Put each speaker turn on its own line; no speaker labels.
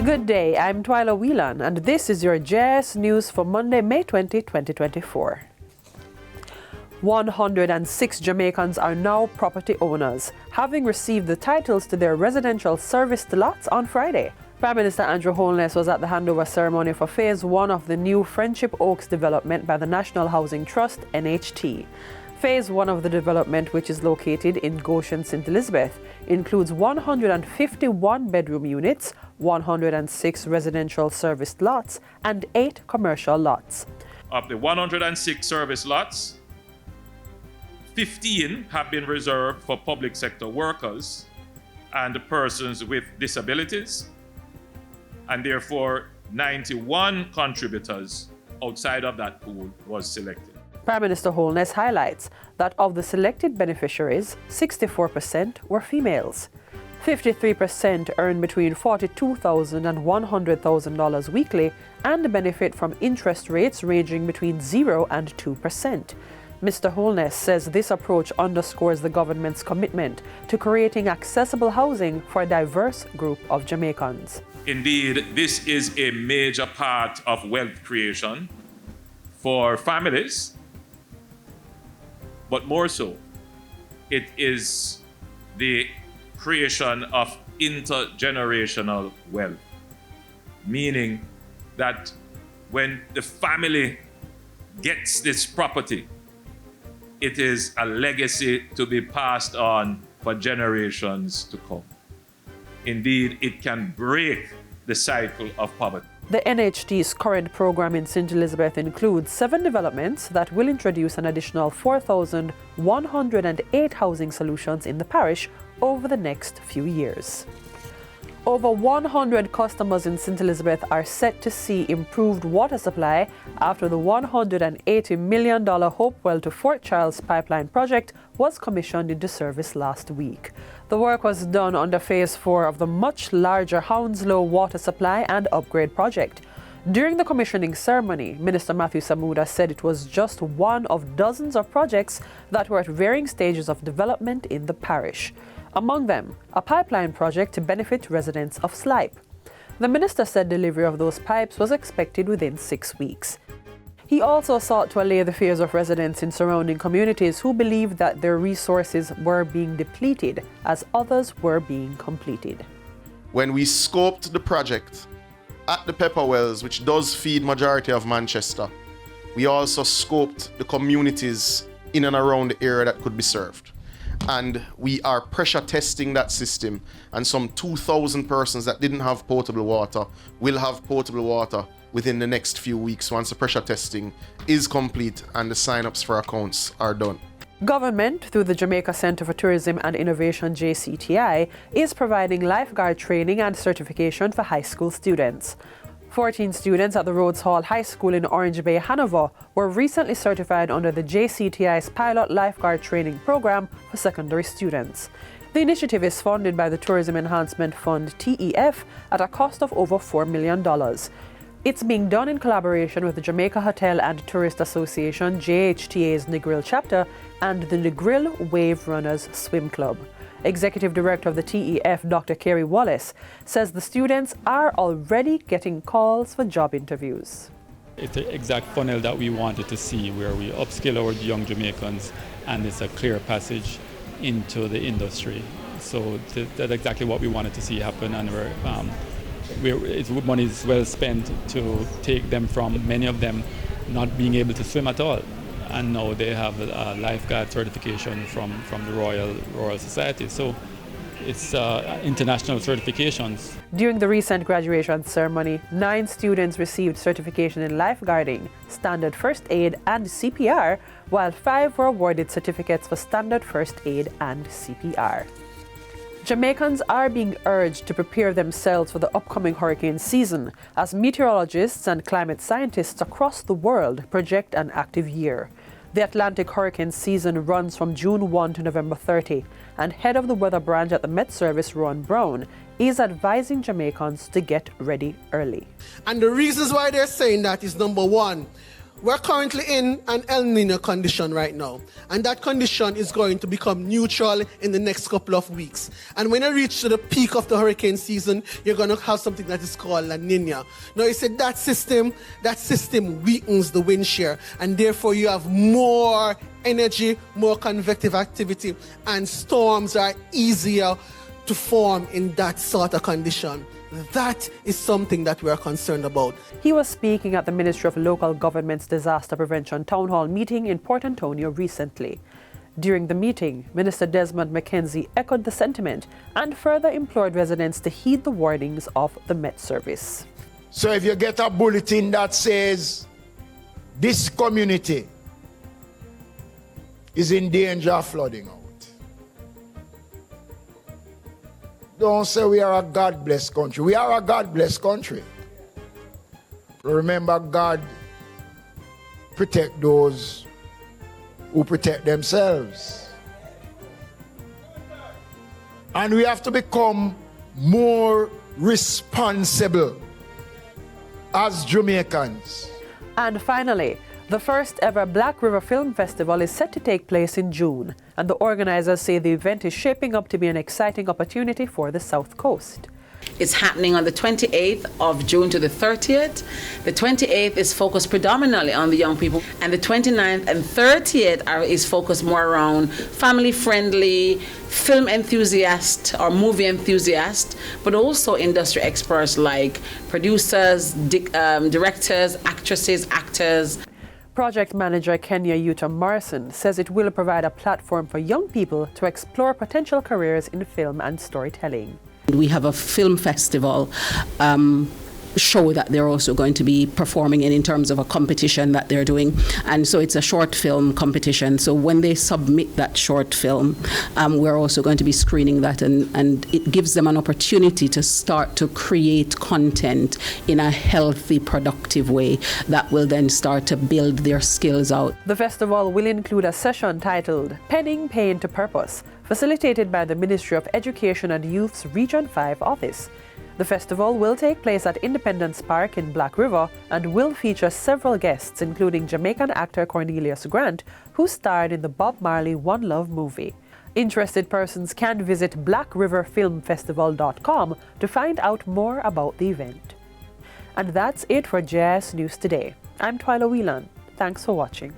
Good day, I'm Twyla Whelan, and this is your JIS News for Monday, May 20, 2024. 106 Jamaicans are now property owners, having received the titles to their residential serviced lots on Friday. Prime Minister Andrew Holness was at the handover ceremony for Phase 1 of the new Friendship Oaks development by the National Housing Trust, NHT. Phase 1 of the development, which is located in Goshen, St. Elizabeth, includes 151 bedroom units, 106 residential serviced lots, and 8 commercial lots.
Of the 106 service lots, 15 have been reserved for public sector workers and persons with disabilities, and therefore 91 contributors outside of that pool was selected.
Prime Minister Holness highlights that of the selected beneficiaries, 64% were females. 53% earn between $42,000 and $100,000 weekly and benefit from interest rates ranging between 0 and 2%. Mr. Holness says this approach underscores the government's commitment to creating accessible housing for a diverse group of Jamaicans.
Indeed, this is a major part of wealth creation for families, but more so, it is the creation of intergenerational wealth, meaning that when the family gets this property, it is a legacy to be passed on for generations to come. Indeed, it can break the cycle of poverty.
The NHT's current program in St. Elizabeth includes 7 developments that will introduce an additional 4,108 housing solutions in the parish over the next few years. Over 100 customers in St. Elizabeth are set to see improved water supply after the $180 million Hopewell to Fort Charles pipeline project was commissioned into service last week. The work was done under Phase 4 of the much larger Hounslow water supply and upgrade project. During the commissioning ceremony, Minister Matthew Samuda said it was just one of dozens of projects that were at varying stages of development in the parish. Among them, a pipeline project to benefit residents of Slipe. The minister said delivery of those pipes was expected within 6 weeks. He also sought to allay the fears of residents in surrounding communities who believed that their resources were being depleted as others were being completed.
When we scoped the project at the Pepper Wells, which does feed majority of Manchester, we also scoped the communities in and around the area that could be served. And we are pressure testing that system, and some 2,000 persons that didn't have potable water will have potable water within the next few weeks once the pressure testing is complete and the sign-ups for accounts are done.
Government, through the Jamaica Centre for Tourism and Innovation JCTI, is providing lifeguard training and certification for high school students. 14 students at the Rhodes Hall High School in Orange Bay, Hanover, were recently certified under the JCTI's pilot lifeguard training program for secondary students. The initiative is funded by the Tourism Enhancement Fund, TEF, at a cost of over $4 million. It's being done in collaboration with the Jamaica Hotel and Tourist Association, JHTA's Negril chapter, and the Negril Wave Runners Swim Club. Executive Director of the TEF, Dr. Kerry Wallace, says the students are already getting calls for job interviews.
It's the exact funnel that we wanted to see, where we upskill our young Jamaicans and it's a clear passage into the industry. So that's exactly what we wanted to see happen, and money is well spent to take them from, many of them, not being able to swim at all. And now they have a lifeguard certification from the Royal Society. So it's international certifications.
During the recent graduation ceremony, 9 students received certification in lifeguarding, standard first aid and CPR, while 5 were awarded certificates for standard first aid and CPR. Jamaicans are being urged to prepare themselves for the upcoming hurricane season, as meteorologists and climate scientists across the world project an active year. The Atlantic hurricane season runs from June 1 to November 30, and head of the weather branch at the Met Service, Ron Brown, is advising Jamaicans to get ready early.
And the reasons why they're saying that is, number one, We're currently in an El Nino condition right now, and that condition is going to become neutral in the next couple of weeks. And when you reach to the peak of the hurricane season, you're going to have something that is called La Nina. Now, you said that system weakens the wind shear, and therefore you have more energy, more convective activity, and storms are easier to form in that sort of condition. That is something that we are concerned about.
He was speaking at the Ministry of Local Government's Disaster Prevention Town Hall meeting in Port Antonio recently. During the meeting, Minister Desmond McKenzie echoed the sentiment and further implored residents to heed the warnings of the Met Service.
So if you get a bulletin that says this community is in danger of flooding out, don't say we are a God-blessed country. We are a God-blessed country. Remember, God protect those who protect themselves. And we have to become more responsible as Jamaicans.
And finally, the first ever Black River Film Festival is set to take place in June, and the organizers say the event is shaping up to be an exciting opportunity for the South Coast.
It's happening on the 28th of June to the 30th. The 28th is focused predominantly on the young people, and the 29th and 30th is focused more around family-friendly, film enthusiasts or movie enthusiasts, but also industry experts like producers, directors, actresses, actors.
Project manager Kenya Yuta Morrison says it will provide a platform for young people to explore potential careers in film and storytelling.
We have a film festival show that they're also going to be performing in terms of a competition that they're doing, and so it's a short film competition. So when they submit that short film, we're also going to be screening that, and it gives them an opportunity to start to create content in a healthy, productive way that will then start to build their skills out.
The festival will include a session titled Penning Pain to Purpose, facilitated by the Ministry of Education and Youth's Region 5 office. The festival will take place at Independence Park in Black River and will feature several guests, including Jamaican actor Cornelius Grant, who starred in the Bob Marley One Love movie. Interested persons can visit blackriverfilmfestival.com to find out more about the event. And that's it for JIS News Today. I'm Twyla Whelan. Thanks for watching.